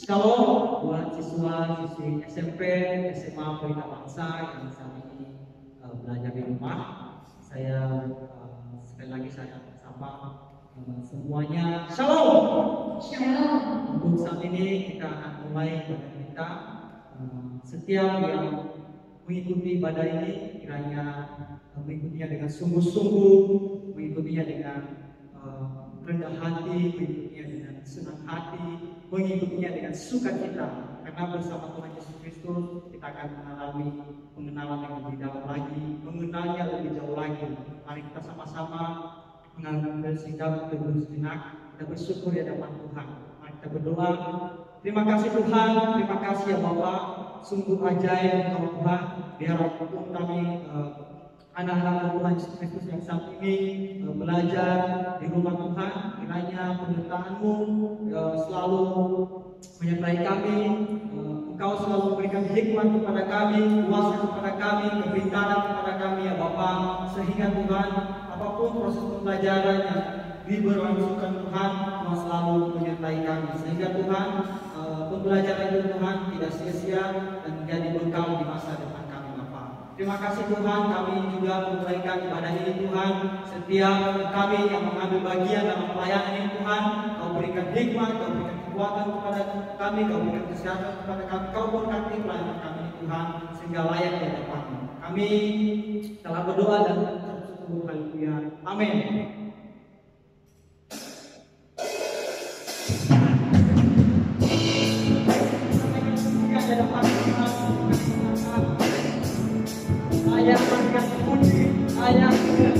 Shalom buat siswa-siswi SMP, SMA Pelita Bangsa yang saat ini belajar di rumah. Saya sekali lagi saya sapa semuanya. Shalom. Shalom. Untuk saat ini kita akan mulai ibadah kita. Setiap yang mengikuti ibadah ini kiranya mengikutinya dengan sungguh-sungguh, mengikutinya dengan rendah hati, mengikutinya dengan senang hati, mengikutinya dengan sukacita, karena bersama Tuhan Yesus Kristus kita akan mengalami pengenalan yang lebih dalam lagi, mengenalnya lebih jauh lagi. Mari kita sama-sama mengambil sikap teguh sejenak, kita bersyukur di hadapan Tuhan. Mari kita berdoa. Terima kasih Tuhan, terima kasih ya Bapak, sungguh ajaib Engkau Tuhan. Biarpun kami anak-anak Tuhan Yesus Kristus yang saat ini belajar di rumah Tuhan, kiranya penyertaan-Mu selalu menyertai kami. Engkau selalu memberikan hikmat kepada kami, kuasa kepada kami, kebenaran kepada kami ya Bapa, sehingga Tuhan apapun proses pembelajarannya diberlangsungkan Tuhan selalu menyertai kami, sehingga Tuhan pembelajaran itu Tuhan tidak sia-sia dan menjadi bekal di masa depan. Terima kasih Tuhan, kami juga memulaikan ibadah ini Tuhan. Setiap kami yang mengambil bagian dalam pelayanan ini Tuhan, Kau berikan hikmat, Kau berikan kekuatan kepada kami, Kau berikan kesehatan kepada kami, Kau berkati pelayanan kami Tuhan, sehingga layak di hadapan-Mu. Kami telah berdoa dan bersyukur. Haleluya. Amin. Ayah berikan puji, ayah berikan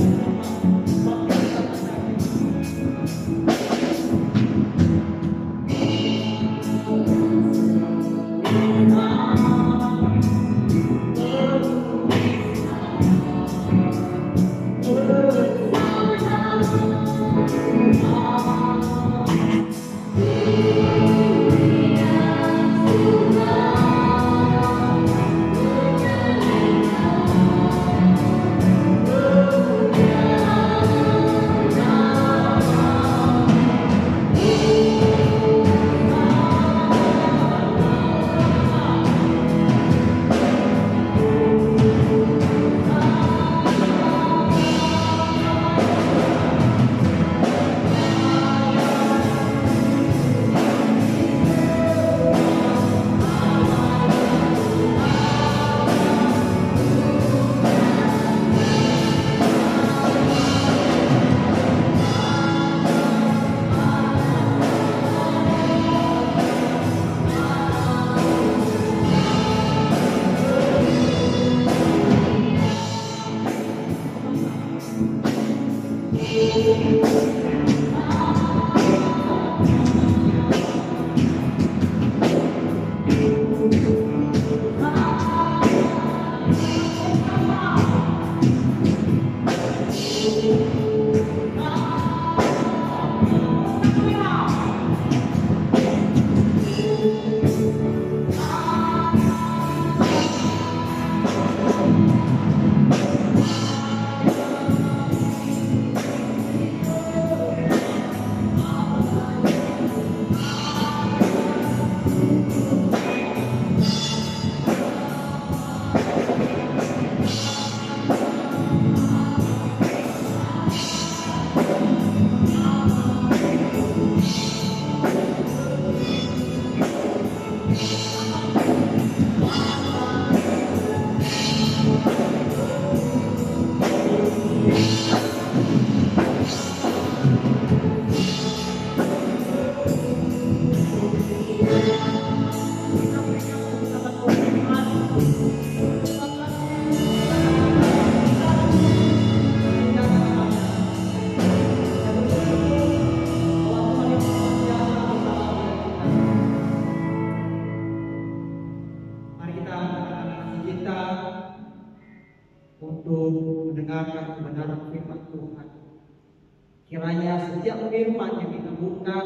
kiranya setiap firman yang kita buka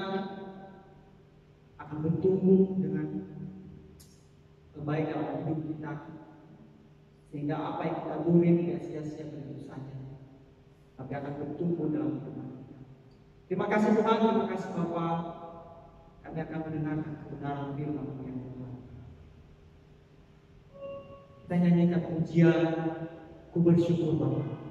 akan bertumbuh dengan kebaikan dalam hidup kita, sehingga apa yang kita burin tidak sia-sia begitu saja, tapi akan bertumbuh dalam hidup kita. Terima kasih Tuhan, terima kasih Bapa, kami akan mendengarkan kebenaran firman Tuhan. Kita nyanyikan pujian, ku bersyukur Bapa.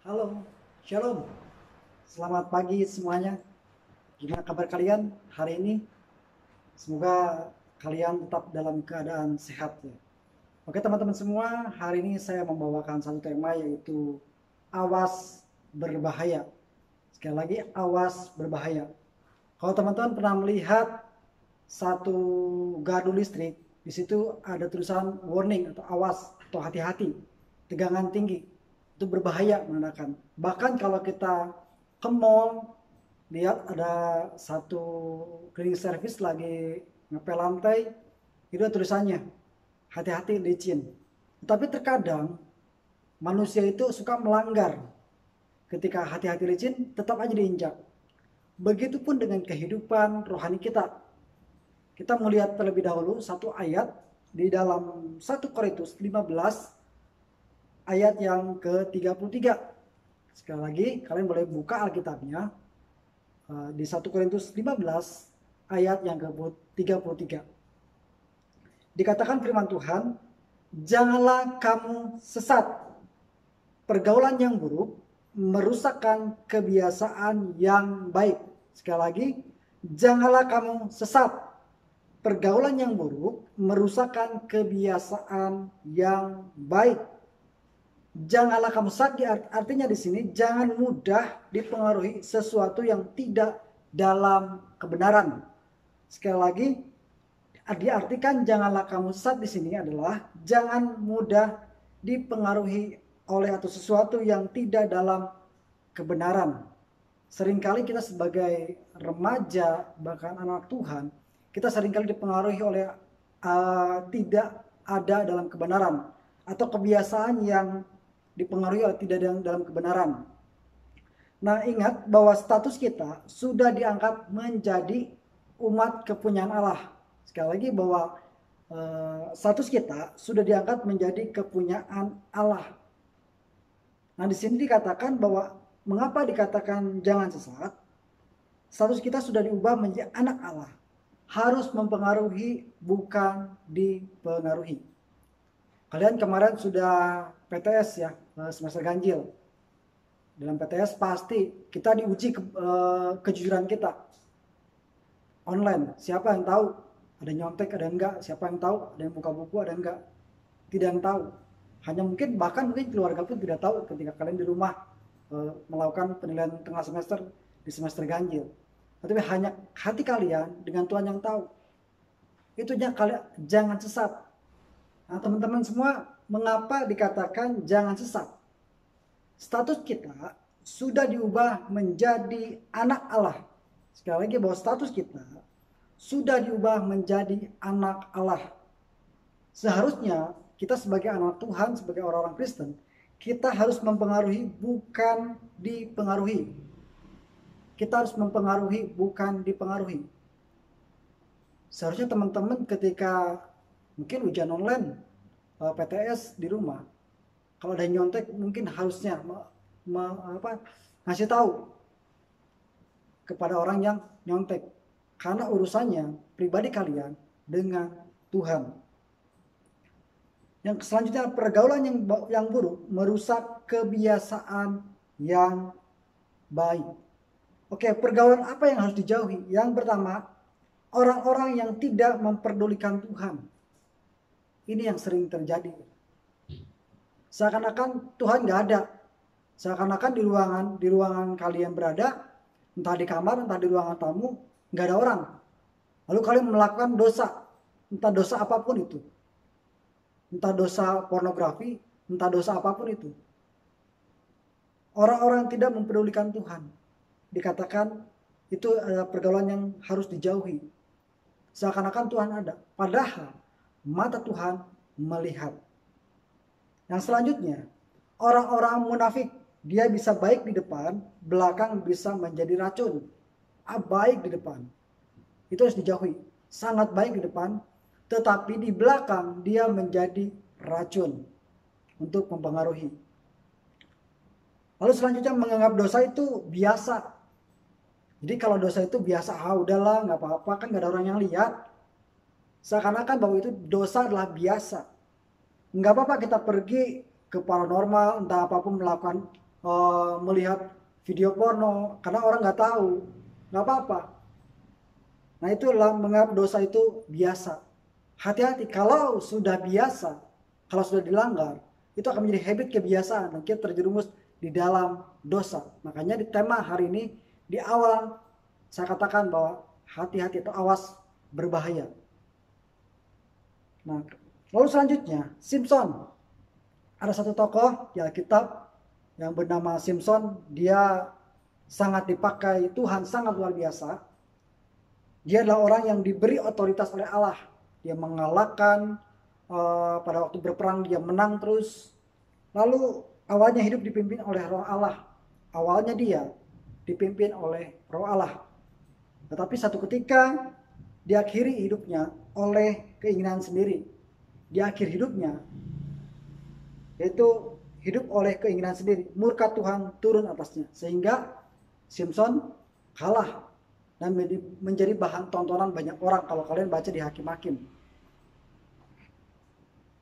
Halo, Shalom. Selamat pagi semuanya. Gimana kabar kalian hari ini? Semoga kalian tetap dalam keadaan sehat ya. Oke teman-teman semua, hari ini saya membawakan satu tema yaitu awas berbahaya. Sekali lagi, awas berbahaya. Kalau teman-teman pernah melihat satu gardu listrik, di situ ada tulisan warning atau awas atau hati-hati, tegangan tinggi. Itu berbahaya menandakan. Bahkan kalau kita ke mall, lihat ada satu cleaning service lagi ngepel lantai, itu ada tulisannya hati-hati licin. Tapi terkadang manusia itu suka melanggar. Ketika hati-hati licin, tetap aja diinjak. Begitupun dengan kehidupan rohani kita. Kita melihat terlebih dahulu satu ayat di dalam 1 Korintus 15 ayat yang ke-33. Sekali lagi, kalian boleh buka Alkitabnya. di 1 Korintus 15 ayat yang ke-33. Dikatakan firman Tuhan, janganlah kamu sesat. Pergaulan yang buruk merusakkan kebiasaan yang baik. Sekali lagi, janganlah kamu sesat. Pergaulan yang buruk merusakkan kebiasaan yang baik. Janganlah kamu sesat, artinya di sini jangan mudah dipengaruhi sesuatu yang tidak dalam kebenaran. Sekali lagi, diartikan janganlah kamu sesat di sini adalah jangan mudah dipengaruhi oleh atau sesuatu yang tidak dalam kebenaran. Seringkali kita sebagai remaja, bahkan anak Tuhan, kita seringkali dipengaruhi oleh tidak ada dalam kebenaran, atau kebiasaan yang dipengaruhi oleh tidak dalam kebenaran. Nah, ingat bahwa status kita sudah diangkat menjadi umat kepunyaan Allah. Sekali lagi bahwa status kita sudah diangkat menjadi kepunyaan Allah. Nah, di sini dikatakan bahwa mengapa dikatakan jangan sesat? Status kita sudah diubah menjadi anak Allah. Harus mempengaruhi, bukan dipengaruhi. Kalian kemarin sudah PTS ya, semester ganjil. Dalam PTS pasti kita diuji kejujuran kita. Online, siapa yang tahu? Ada nyontek, ada enggak? Siapa yang tahu? Ada yang buka buku, ada enggak? Tidak yang tahu. Hanya bahkan mungkin keluarga pun tidak tahu ketika kalian di rumah melakukan penilaian tengah semester di semester ganjil. Tapi hanya hati kalian dengan Tuhan yang tahu. Itunya kalian jangan sesat. Nah, teman-teman semua, mengapa dikatakan jangan sesat? Status kita sudah diubah menjadi anak Allah. Sekali lagi bahwa status kita sudah diubah menjadi anak Allah. Seharusnya kita sebagai anak Tuhan, sebagai orang-orang Kristen, kita harus mempengaruhi, bukan dipengaruhi. Kita harus mempengaruhi, bukan dipengaruhi. Seharusnya teman-teman ketika mungkin ujian online, PTS di rumah, kalau ada yang nyontek mungkin harusnya ngasih tahu kepada orang yang nyontek. Karena urusannya pribadi kalian dengan Tuhan. Yang selanjutnya, pergaulan yang buruk merusak kebiasaan yang baik. Oke, pergaulan apa yang harus dijauhi? Yang pertama, orang-orang yang tidak memperdulikan Tuhan. Ini yang sering terjadi. Seakan-akan Tuhan nggak ada. Seakan-akan di ruangan kalian berada, entah di kamar, entah di ruangan tamu, nggak ada orang. Lalu kalian melakukan dosa, entah dosa apapun itu. Entah dosa pornografi, entah dosa apapun itu. Orang-orang yang tidak mempedulikan Tuhan, dikatakan itu adalah pergaulan yang harus dijauhi. Seakan-akan Tuhan ada, padahal mata Tuhan melihat. Yang selanjutnya, orang-orang munafik, dia bisa baik di depan, belakang bisa menjadi racun. Baik di depan, itu harus dijauhi. Sangat baik di depan, tetapi di belakang dia menjadi racun untuk mempengaruhi. Lalu selanjutnya, menganggap dosa itu biasa. Jadi kalau dosa itu biasa, udahlah nggak apa-apa, kan nggak ada orang yang lihat. Seakan-akan bahwa itu dosa adalah biasa. Nggak apa-apa kita pergi ke paranormal, entah apapun, melakukan melihat video porno, karena orang nggak tahu, nggak apa-apa. Nah, itulah menganggap dosa itu biasa. Hati-hati, kalau sudah biasa, kalau sudah dilanggar, itu akan menjadi habit, kebiasaan, dan kita terjerumus di dalam dosa. Makanya di tema hari ini, di awal saya katakan bahwa hati-hati atau awas berbahaya. Nah, lalu selanjutnya, Simpson. Ada satu tokoh di Alkitab yang bernama Simpson. Dia sangat dipakai Tuhan, sangat luar biasa. Dia adalah orang yang diberi otoritas oleh Allah. Dia mengalahkan, pada waktu berperang dia menang terus. Lalu awalnya hidup dipimpin oleh Roh Allah. Awalnya dia dipimpin oleh Roh Allah. Tetapi satu ketika diakhiri hidupnya oleh keinginan sendiri. Di akhir hidupnya, yaitu hidup oleh keinginan sendiri. Murka Tuhan turun atasnya. Sehingga Simpson kalah dan menjadi bahan tontonan banyak orang kalau kalian baca di Hakim-Hakim.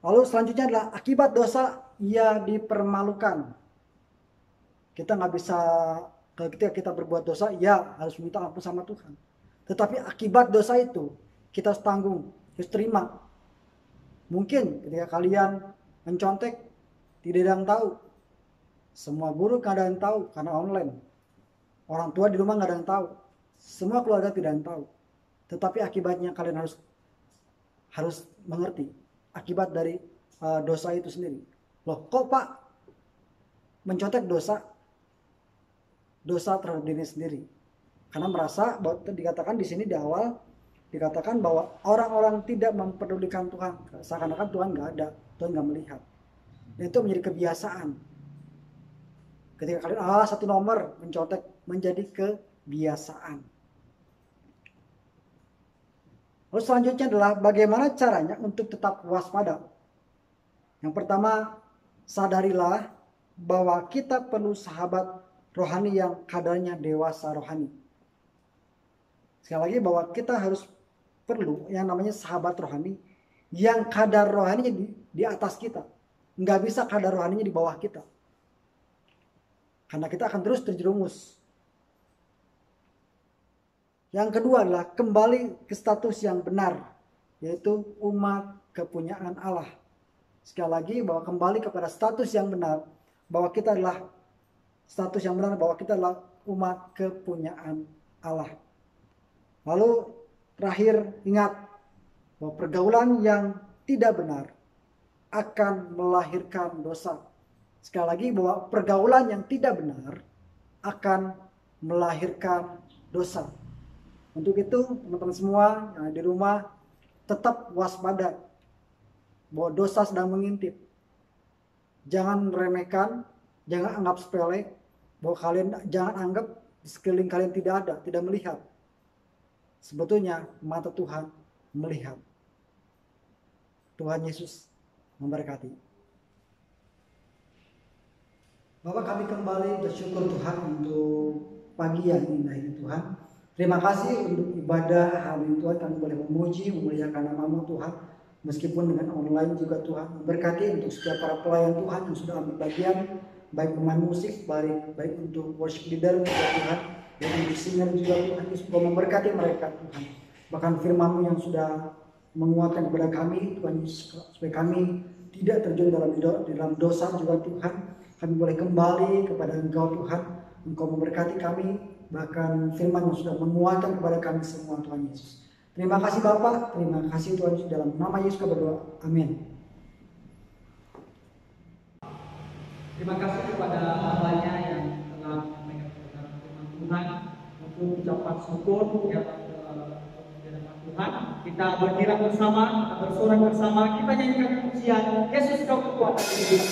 Lalu selanjutnya adalah akibat dosa ia dipermalukan. Kita nggak bisa, ketika kita berbuat dosa, ya harus minta ampun sama Tuhan. Tetapi akibat dosa itu kita harus tanggung, harus terima. Mungkin ketika kalian mencontek, tidak ada yang tahu. Semua guru nggak ada yang tahu karena online. Orang tua di rumah nggak ada yang tahu. Semua keluarga tidak ada yang tahu. Tetapi akibatnya kalian harus mengerti akibat dari dosa itu sendiri. Loh, kok Pak mencontek dosa terhadap diri sendiri? Karena merasa bahwa dikatakan di sini di awal dikatakan bahwa orang-orang tidak mempedulikan Tuhan, seakan-akan Tuhan nggak ada, Tuhan nggak melihat. Dan itu menjadi kebiasaan. Ketika kalian satu nomor mencontek menjadi kebiasaan. Lalu selanjutnya adalah bagaimana caranya untuk tetap waspada. Yang pertama, sadarilah bahwa kita perlu sahabat rohani yang kadarnya dewasa rohani. Sekali lagi bahwa kita harus perlu yang namanya sahabat rohani yang kadar rohaninya di atas kita. Nggak bisa kadar rohaninya di bawah kita. Karena kita akan terus terjerumus. Yang kedua adalah kembali ke status yang benar, yaitu umat kepunyaan Allah. Sekali lagi bahwa kembali kepada status yang benar, bahwa kita adalah status yang benar, bahwa kita adalah umat kepunyaan Allah. Lalu terakhir ingat bahwa pergaulan yang tidak benar akan melahirkan dosa. Sekali lagi bahwa pergaulan yang tidak benar akan melahirkan dosa. Untuk itu teman-teman semua yang di rumah tetap waspada bahwa dosa sedang mengintip. Jangan remehkan, jangan anggap sepele, bahwa kalian jangan anggap di sekeliling kalian tidak ada, tidak melihat. Sebetulnya mata Tuhan melihat. Tuhan Yesus memberkati. Bapak, kami kembali bersyukur Tuhan untuk pagi yang indah ini Tuhan. Terima kasih untuk ibadah hari ini Tuhan, kami boleh memuji, memuliakan nama-Mu Tuhan. Meskipun dengan online juga Tuhan, memberkati untuk setiap para pelayan Tuhan yang sudah ambil bagian, baik pemain musik, baik untuk worship leader juga Tuhan, dan untuk singer juga Tuhan, Yesus memberkati mereka Tuhan. Bahkan firman-Mu yang sudah menguatkan kepada kami Tuhan Yesus, supaya kami tidak terjun dalam dosa juga Tuhan. Kami boleh kembali kepada Engkau Tuhan, Engkau memberkati kami, bahkan firman yang sudah menguatkan kepada kami semua Tuhan Yesus. Terima kasih Bapak, terima kasih Tuhan Yesus, dalam nama Yesus kami berdoa, amin. Terima kasih kepada Allahnya yang telah menyampaikan firman Tuhan, untuk ucapan syukur yang di hadapan Tuhan. Kita berkirap bersama, kita bersorak bersama, kita nyanyikan pujian Yesus Kau kekuatan hidup.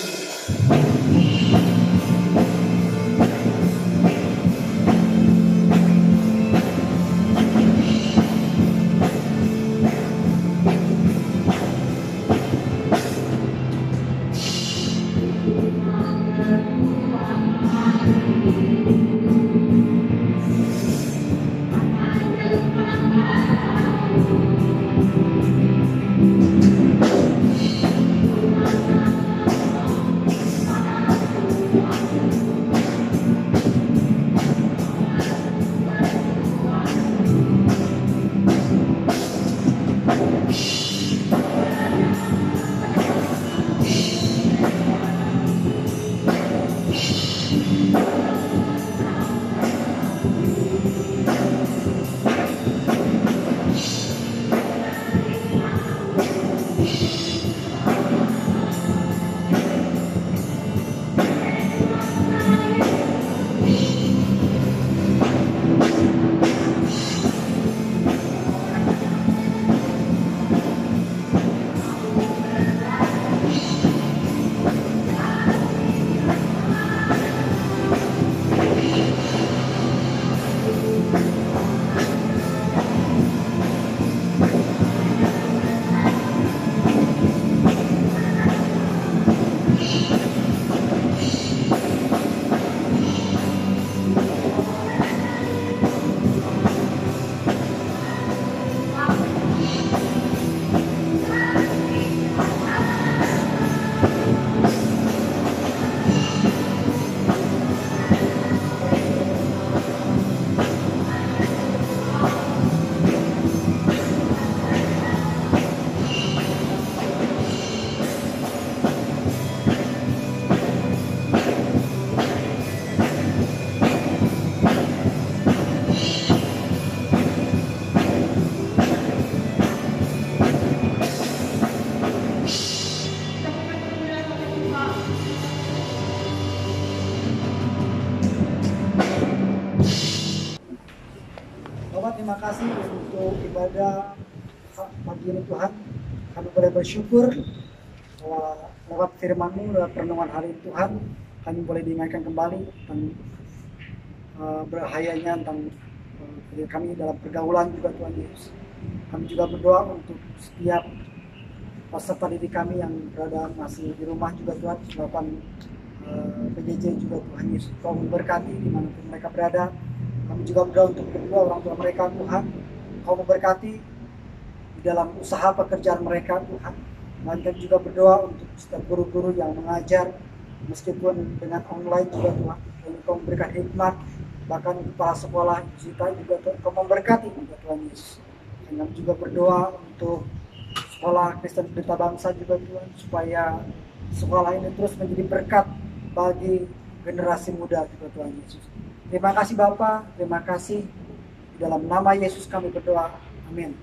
ibadah pagi ini Tuhan, kami boleh bersyukur bahwa lewat firman-Mu, lewat renungan hari ini Tuhan, kami boleh diingatkan kembali tentang berbahayanya tentang kami dalam pergaulan juga Tuhan Yesus. Kami juga berdoa untuk setiap peserta didik kami yang berada masih di rumah juga Tuhan, melakukan PJJ juga Tuhan Yesus. Kau memberkati dimanapun mereka berada. Kami juga berdoa untuk kedua orang tua mereka Tuhan. Kau memberkati di dalam usaha pekerjaan mereka Tuhan. Dan kami juga berdoa untuk setiap guru-guru yang mengajar meskipun dengan online juga Tuhan. Dan Kau memberikan hikmat, bahkan kepala sekolah kita juga Kau memberkati juga Tuhan Yesus. Dan kami juga berdoa untuk sekolah Kristen Pelita Bangsa juga Tuhan, supaya sekolah ini terus menjadi berkat bagi generasi muda juga Tuhan Yesus. Terima kasih Bapa, terima kasih. Di dalam nama Yesus kami berdoa. Amin.